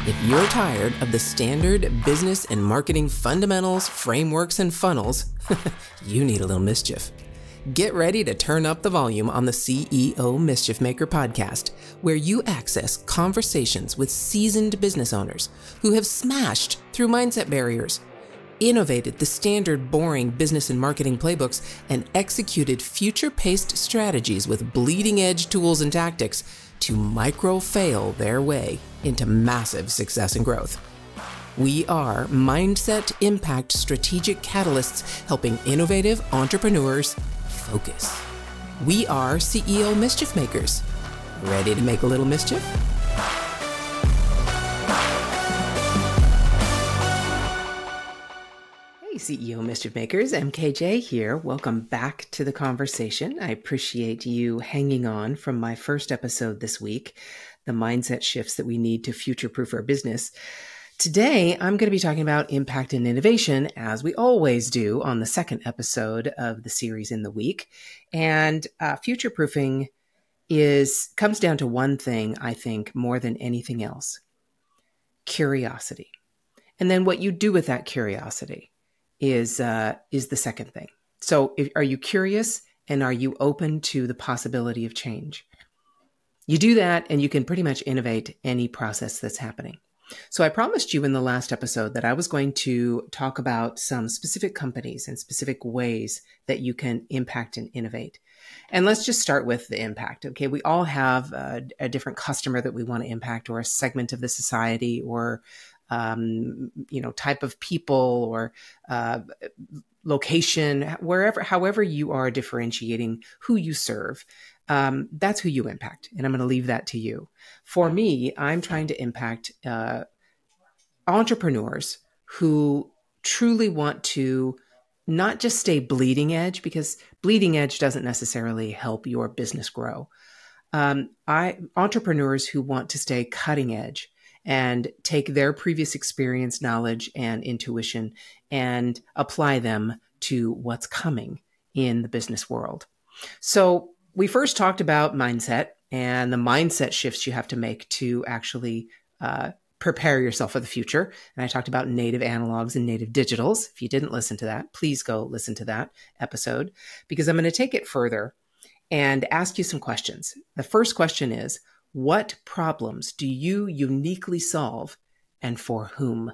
If you're tired of the standard business and marketing fundamentals, frameworks, and funnels, you need a little mischief. Get ready to turn up the volume on the CEO Mischief Maker podcast, where you access conversations with seasoned business owners who have smashed through mindset barriers, innovated the standard boring business and marketing playbooks, and executed future-paced strategies with bleeding-edge tools and tactics to micro-fail their way into massive success and growth. We are Mindset Impact Strategic Catalysts helping innovative entrepreneurs focus. We are CEO Mischief Makers. Ready to make a little mischief? Hey, CEO Mischief Makers, MKJ here. Welcome back to the conversation. I appreciate you hanging on from my first episode this week, the mindset shifts that we need to future-proof our business. Today, I'm going to be talking about impact and innovation, as we always do on the second episode of the series in the week. And future-proofing comes down to one thing, I think, more than anything else: curiosity. And then what you do with that curiosity is the second thing. So are you curious, and are you open to the possibility of change? You do that, and you can pretty much innovate any process that's happening. So I promised you in the last episode that I was going to talk about some specific companies and specific ways that you can impact and innovate. And let's just start with the impact. Okay, we all have a different customer that we want to impact, or a segment of the society, or type of people, or location, however you are differentiating who you serve. That's who you impact. And I'm going to leave that to you. For me, I'm trying to impact entrepreneurs who truly want to not just stay bleeding edge, because bleeding edge doesn't necessarily help your business grow. Entrepreneurs who want to stay cutting edge and take their previous experience, knowledge, and intuition and apply them to what's coming in the business world. So we first talked about mindset and the mindset shifts you have to make to actually prepare yourself for the future. And I talked about native analogs and native digitals. If you didn't listen to that, please go listen to that episode, because I'm going to take it further and ask you some questions. The first question is, what problems do you uniquely solve, and for whom?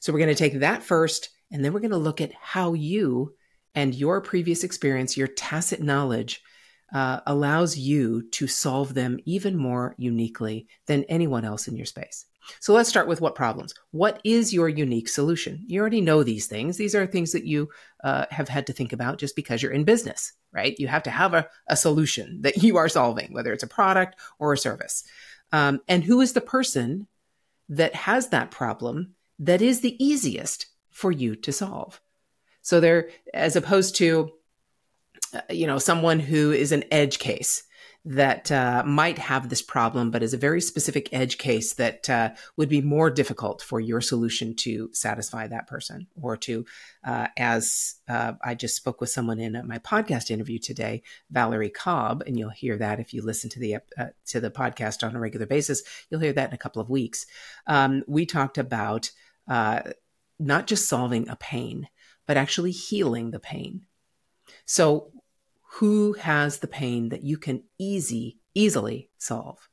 So we're going to take that first, and then we're going to look at how you and your previous experience, your tacit knowledge, allows you to solve them even more uniquely than anyone else in your space. So let's start with what problems. What is your unique solution? You already know these things. These are things that you have had to think about just because you're in business, right? You have to have a solution that you are solving, whether it's a product or a service. And who is the person that has that problem that is the easiest for you to solve? So there, as opposed to someone who is an edge case that might have this problem, but is a very specific edge case that would be more difficult for your solution to satisfy that person, or to, as I just spoke with someone in my podcast interview today, Valerie Cobb, and you'll hear that if you listen to the podcast on a regular basis. You'll hear that in a couple of weeks. We talked about not just solving a pain, but actually healing the pain. So who has the pain that you can easily solve?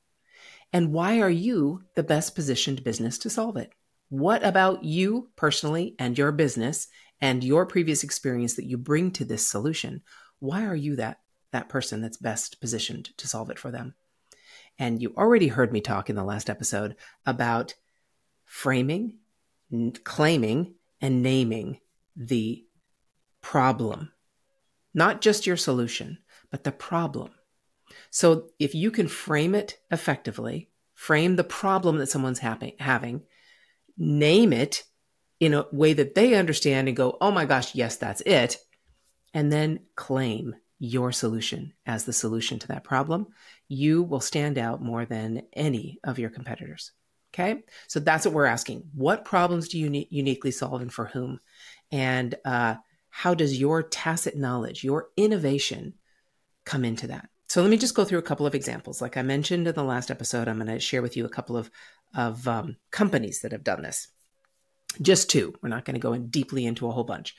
And why are you the best positioned business to solve it? What about you personally and your business and your previous experience that you bring to this solution? Why are you that person that's best positioned to solve it for them? And you already heard me talk in the last episode about framing, claiming, and naming the problem. Not just your solution, but the problem. So if you can frame it effectively, frame the problem that someone's having, name it in a way that they understand and go, oh my gosh, yes, that's it. And then claim your solution as the solution to that problem, you will stand out more than any of your competitors. Okay. So that's what we're asking. What problems do you uniquely solve, and for whom? And, how does your tacit knowledge, your innovation come into that? So let me just go through a couple of examples. Like I mentioned in the last episode, I'm going to share with you a couple of companies that have done this. Just two. We're not going to go in deeply into a whole bunch.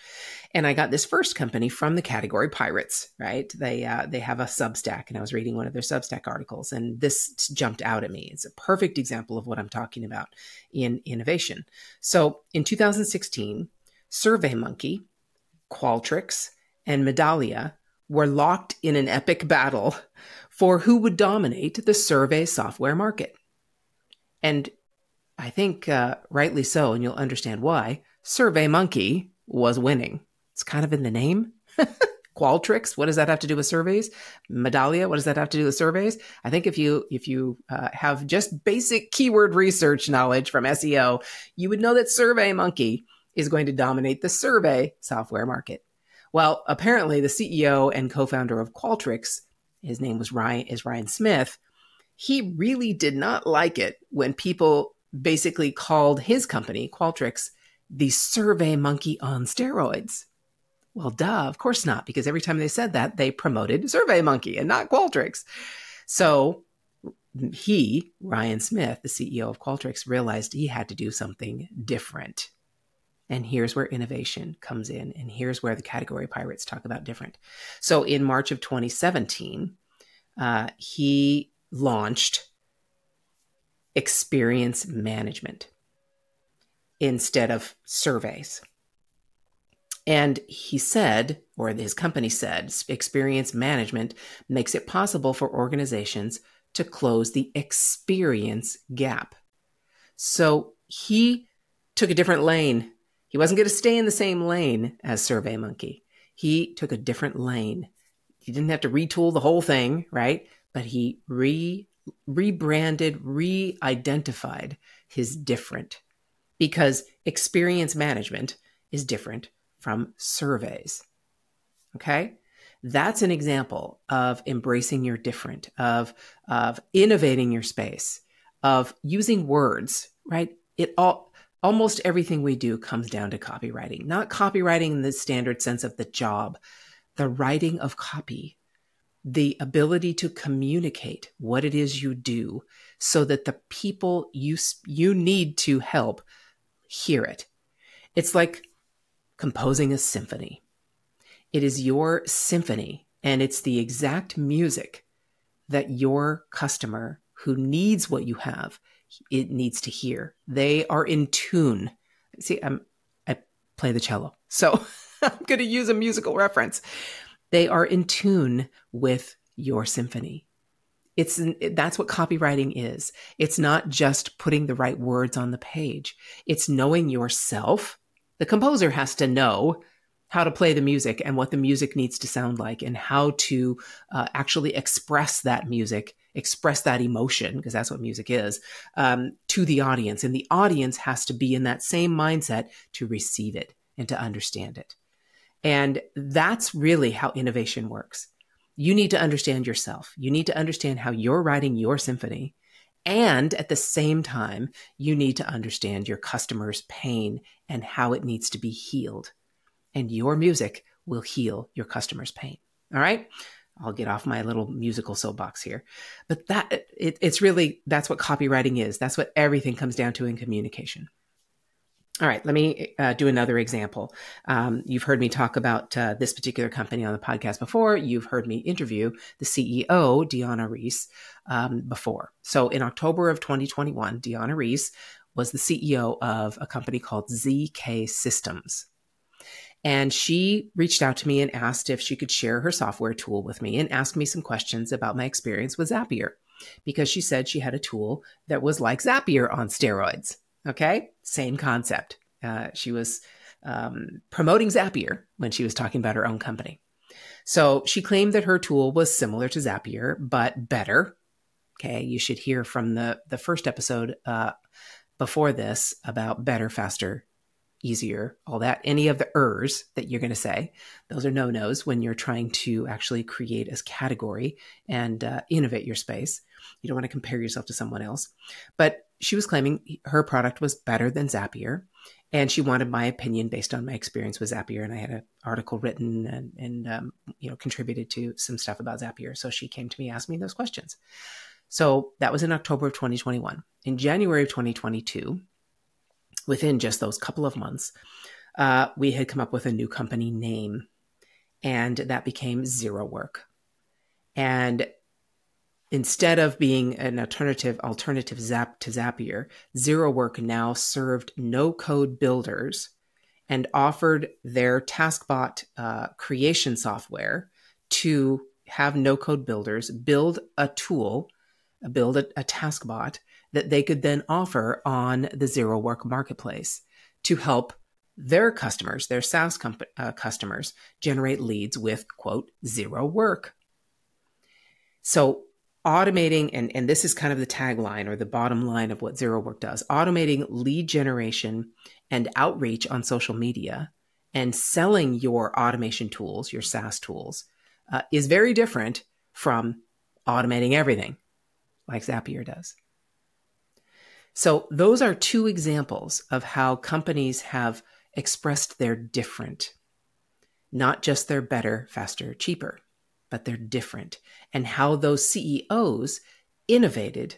And I got this first company from the category Pirates, right? They have a Substack, and I was reading one of their Substack articles, and this jumped out at me. It's a perfect example of what I'm talking about in innovation. So in 2016, SurveyMonkey, Qualtrics, and Medallia were locked in an epic battle for who would dominate the survey software market. And I think rightly so, and you'll understand why, SurveyMonkey was winning. It's kind of in the name. Qualtrics, what does that have to do with surveys? Medallia, what does that have to do with surveys? I think if you have just basic keyword research knowledge from SEO, you would know that SurveyMonkey is going to dominate the survey software market. Well, apparently the CEO and co-founder of Qualtrics, his name was Ryan Smith, he really did not like it when people basically called his company, Qualtrics, the SurveyMonkey on steroids. Well, duh, of course not, because every time they said that, they promoted SurveyMonkey and not Qualtrics. So Ryan Smith, the CEO of Qualtrics, realized he had to do something different. And here's where innovation comes in. And here's where the category Pirates talk about different. So in March of 2017, he launched experience management instead of surveys. And he said, or his company said, experience management makes it possible for organizations to close the experience gap. So he took a different lane. He wasn't going to stay in the same lane as SurveyMonkey. He took a different lane. He didn't have to retool the whole thing, right? But he rebranded, re-identified his different, because experience management is different from surveys. Okay? That's an example of embracing your different, of innovating your space, of using words, right? Almost everything we do comes down to copywriting, not copywriting in the standard sense of the job, the writing of copy, the ability to communicate what it is you do so that the people you need to help hear it. It's like composing a symphony. It is your symphony, and it's the exact music that your customer who needs what you have, it needs to hear. They are in tune. See, I play the cello, so I'm going to use a musical reference. They are in tune with your symphony. That's what copywriting is. It's not just putting the right words on the page. It's knowing yourself. The composer has to know how to play the music and what the music needs to sound like, and how to actually express that music, express that emotion, because that's what music is, to the audience. And the audience has to be in that same mindset to receive it and to understand it. And that's really how innovation works. You need to understand yourself. You need to understand how you're writing your symphony. And at the same time, you need to understand your customer's pain and how it needs to be healed. And your music will heal your customer's pain. All right? I'll get off my little musical soapbox here. But it's really, that's what copywriting is. That's what everything comes down to in communication. All right, let me do another example. You've heard me talk about this particular company on the podcast before. You've heard me interview the CEO, Deanna Reese, before. So in October of 2021, Deanna Reese was the CEO of a company called ZK Systems. And she reached out to me and asked if she could share her software tool with me and ask me some questions about my experience with Zapier, because she said she had a tool that was like Zapier on steroids. Okay, same concept. She was promoting Zapier when she was talking about her own company. So she claimed that her tool was similar to Zapier, but better. Okay, you should hear from the first episode before this about better, faster, easier, all that. Any of the ers that you're going to say, those are no-nos when you're trying to actually create a category and innovate your space. You don't want to compare yourself to someone else. But she was claiming her product was better than Zapier, And she wanted my opinion based on my experience with Zapier. And I had an article written and contributed to some stuff about Zapier. So she came to me, asked me those questions. So that was in October of 2021. In January of 2022, within just those couple of months, we had come up with a new company name, and that became Zero Work. And instead of being an alternative to Zapier, Zero Work now served no-code builders and offered their TaskBot creation software to have no-code builders build a tool, build a TaskBot that they could then offer on the Zero Work marketplace to help their customers, their SaaS customers, generate leads with, quote, zero work. So automating, and this is kind of the tagline or the bottom line of what Zero Work does, automating lead generation and outreach on social media and selling your automation tools, your SaaS tools, is very different from automating everything like Zapier does. So those are two examples of how companies have expressed their different, not just their better, faster, cheaper, but they're different, and how those CEOs innovated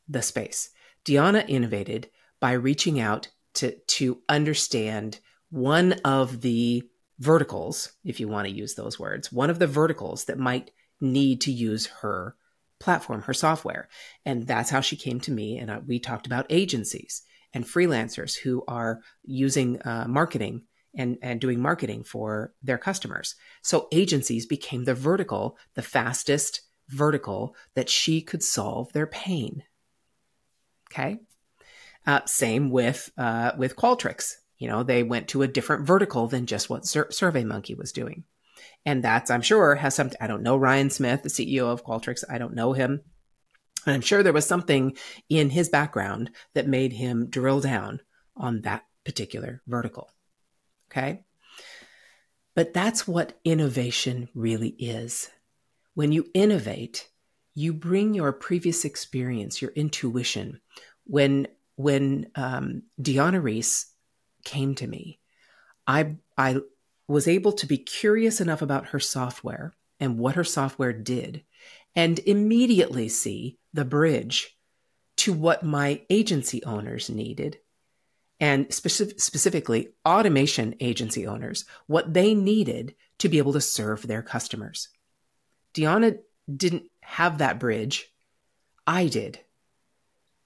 the space. Deanna innovated by reaching out to understand one of the verticals, if you want to use those words, one of the verticals that might need to use her platform, her software. And that's how she came to me. And we talked about agencies and freelancers who are using marketing and doing marketing for their customers. So agencies became the vertical, the fastest vertical that she could solve their pain. Okay. Same with Qualtrics. You know, they went to a different vertical than just what SurveyMonkey was doing. And that's, I'm sure, has something, I don't know Ryan Smith, the CEO of Qualtrics. I don't know him. And I'm sure there was something in his background that made him drill down on that particular vertical. Okay. But that's what innovation really is. When you innovate, you bring your previous experience, your intuition. When Deanna Reese came to me, I was able to be curious enough about her software and what her software did, and immediately see the bridge to what my agency owners needed, and specifically automation agency owners, what they needed to be able to serve their customers. Deanna didn't have that bridge. I did.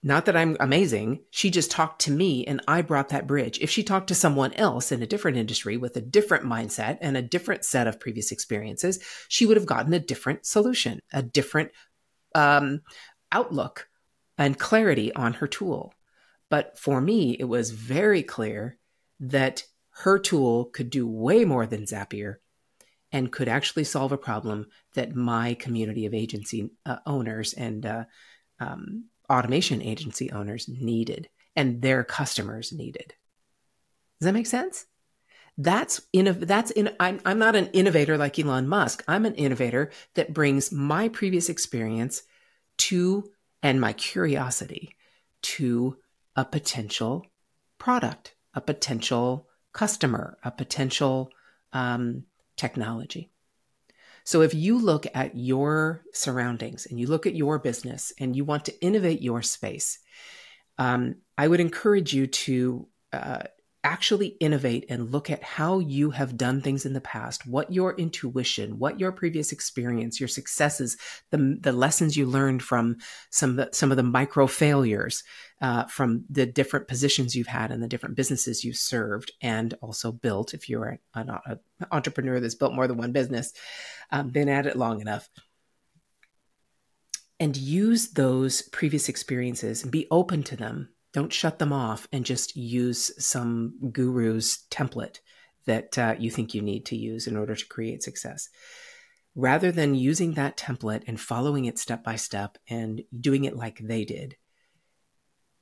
Not that I'm amazing. She just talked to me and I brought that bridge. If she talked to someone else in a different industry with a different mindset and a different set of previous experiences, she would have gotten a different solution, a different outlook and clarity on her tool. But for me, it was very clear that her tool could do way more than Zapier and could actually solve a problem that my community of agency owners and automation agency owners needed and their customers needed. Does that make sense? I'm not an innovator like Elon Musk. I'm an innovator that brings my previous experience to, and my curiosity to, a potential product, a potential customer, a potential technology. So if you look at your surroundings and you look at your business and you want to innovate your space, I would encourage you to actually innovate and look at how you have done things in the past, what your intuition, what your previous experience, your successes, the lessons you learned from some of the micro failures, from the different positions you've had and the different businesses you've served and also built. If you're an entrepreneur that's built more than one business, been at it long enough, and use those previous experiences and be open to them. Don't shut them off and just use some guru's template that you think you need to use in order to create success. Rather than using that template and following it step by step and doing it like they did,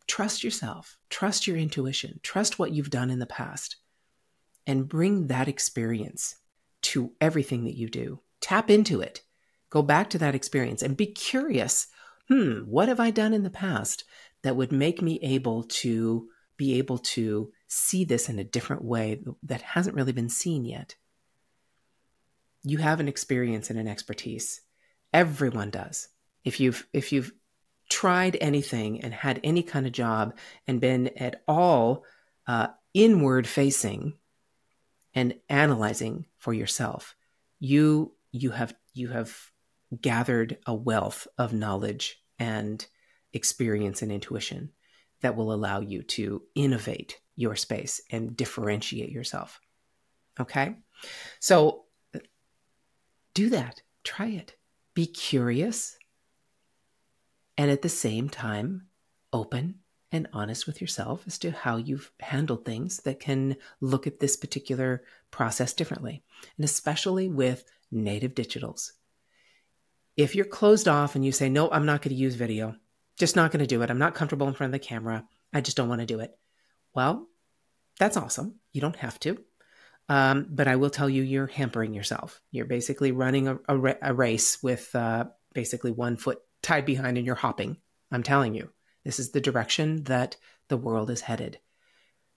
trust yourself, trust your intuition, trust what you've done in the past, and bring that experience to everything that you do. Tap into it. Go back to that experience and be curious. What have I done in the past that would make me be able to see this in a different way that hasn't really been seen yet. You have an experience and an expertise. Everyone does. If you've tried anything and had any kind of job and been at all inward facing and analyzing for yourself, you have gathered a wealth of knowledge and experience and intuition that will allow you to innovate your space and differentiate yourself. Okay? So do that. Try it. Be curious, and at the same time, open and honest with yourself as to how you've handled things that can look at this particular process differently, and especially with native digitals. If you're closed off and you say, no, I'm not going to use video, just not going to do it. I'm not comfortable in front of the camera. I just don't want to do it. Well, that's awesome. You don't have to. But I will tell you, you're hampering yourself. You're basically running a race with basically one foot tied behind and you're hopping. I'm telling you, this is the direction that the world is headed.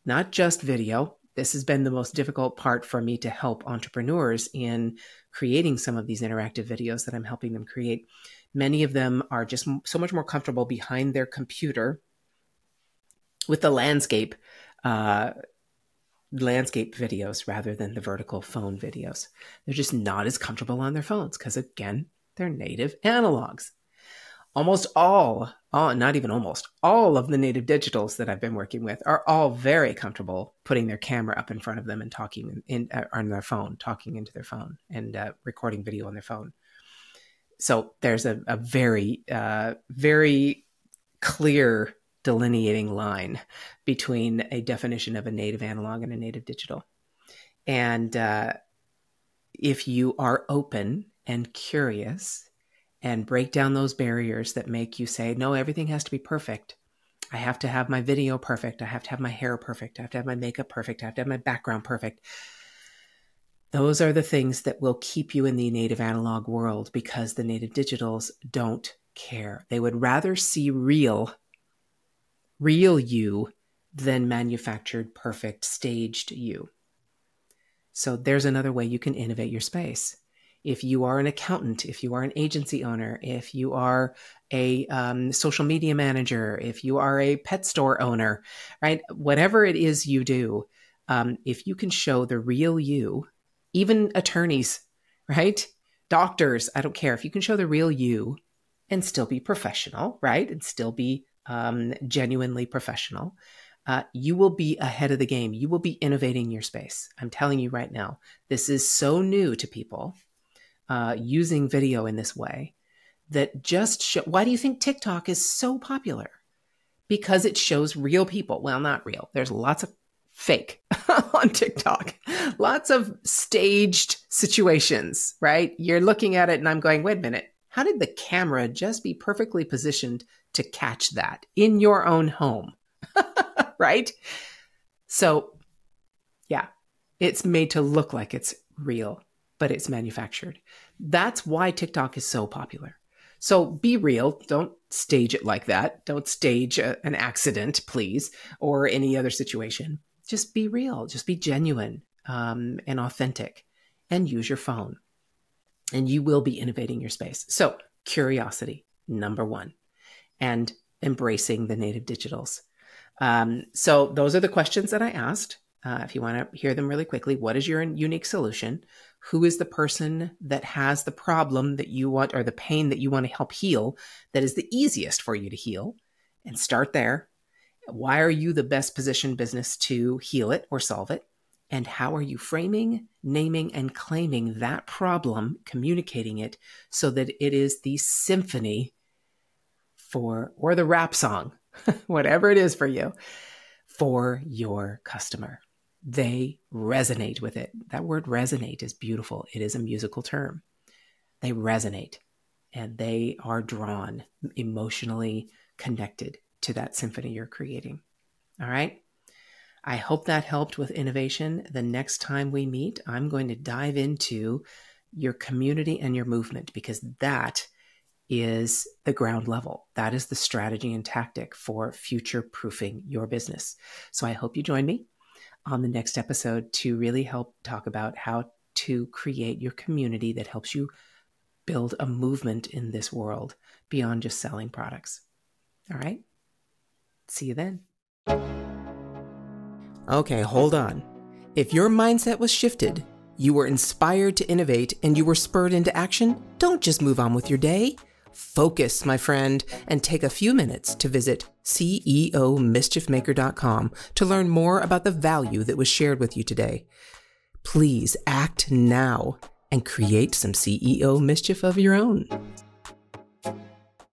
Not just video. This has been the most difficult part for me to help entrepreneurs in creating some of these interactive videos that I'm helping them create. Many of them are just so much more comfortable behind their computer with the landscape videos rather than the vertical phone videos. They're just not as comfortable on their phones because, again, they're native analogs. Not even almost, all of the native digitals that I've been working with are all very comfortable putting their camera up in front of them and talking on their phone, talking into their phone and recording video on their phone. So there's a very, very clear delineating line between a definition of a native analog and a native digital. And if you are open and curious and break down those barriers that make you say, no, everything has to be perfect. I have to have my video perfect. I have to have my hair perfect. I have to have my makeup perfect. I have to have my background perfect. Those are the things that will keep you in the native analog world because the native digitals don't care. They would rather see real you than manufactured, perfect, staged you. So there's another way you can innovate your space. If you are an accountant, if you are an agency owner, if you are a social media manager, if you are a pet store owner, right? Whatever it is you do, if you can show the real you, even attorneys, right? Doctors, I don't care. If you can show the real you and still be professional, right? And still be genuinely professional, you will be ahead of the game. You will be innovating your space. I'm telling you right now, this is so new to people using video in this way that just show. Why do you think TikTok is so popular? Because it shows real people. Well, not real. There's lots of fake on TikTok, lots of staged situations, right? You're looking at it and I'm going, wait a minute. How did the camera just be perfectly positioned to catch that in your own home? Right? So yeah, it's made to look like it's real, but it's manufactured. That's why TikTok is so popular. So be real. Don't stage it like that. Don't stage an accident, please, or any other situation. Just be real. Just be genuine and authentic and use your phone. And you will be innovating your space. So curiosity, number one, and embracing the native digitals. So those are the questions that I asked. If you want to hear them really quickly, what is your unique solution? Who is the person that has the problem that you want or the pain that you want to help heal that is the easiest for you to heal? And start there. Why are you the best positioned business to heal it or solve it? And how are you framing, naming, and claiming that problem, communicating it so that it is the symphony or the rap song, whatever it is for you, for your customer? They resonate with it. That word resonate is beautiful. It is a musical term. They resonate and they are drawn, emotionally connected to that symphony you're creating. All right. I hope that helped with innovation. The next time we meet, I'm going to dive into your community and your movement because that is the ground level. That is the strategy and tactic for future-proofing your business. So I hope you join me. on the next episode to really help talk about how to create your community that helps you build a movement in this world beyond just selling products. All right? See you then. Okay, hold on. If your mindset was shifted, you were inspired to innovate, and you were spurred into action, don't just move on with your day. Focus, my friend, and take a few minutes to visit CEOmischiefmaker.com to learn more about the value that was shared with you today. Please act now and create some CEO mischief of your own.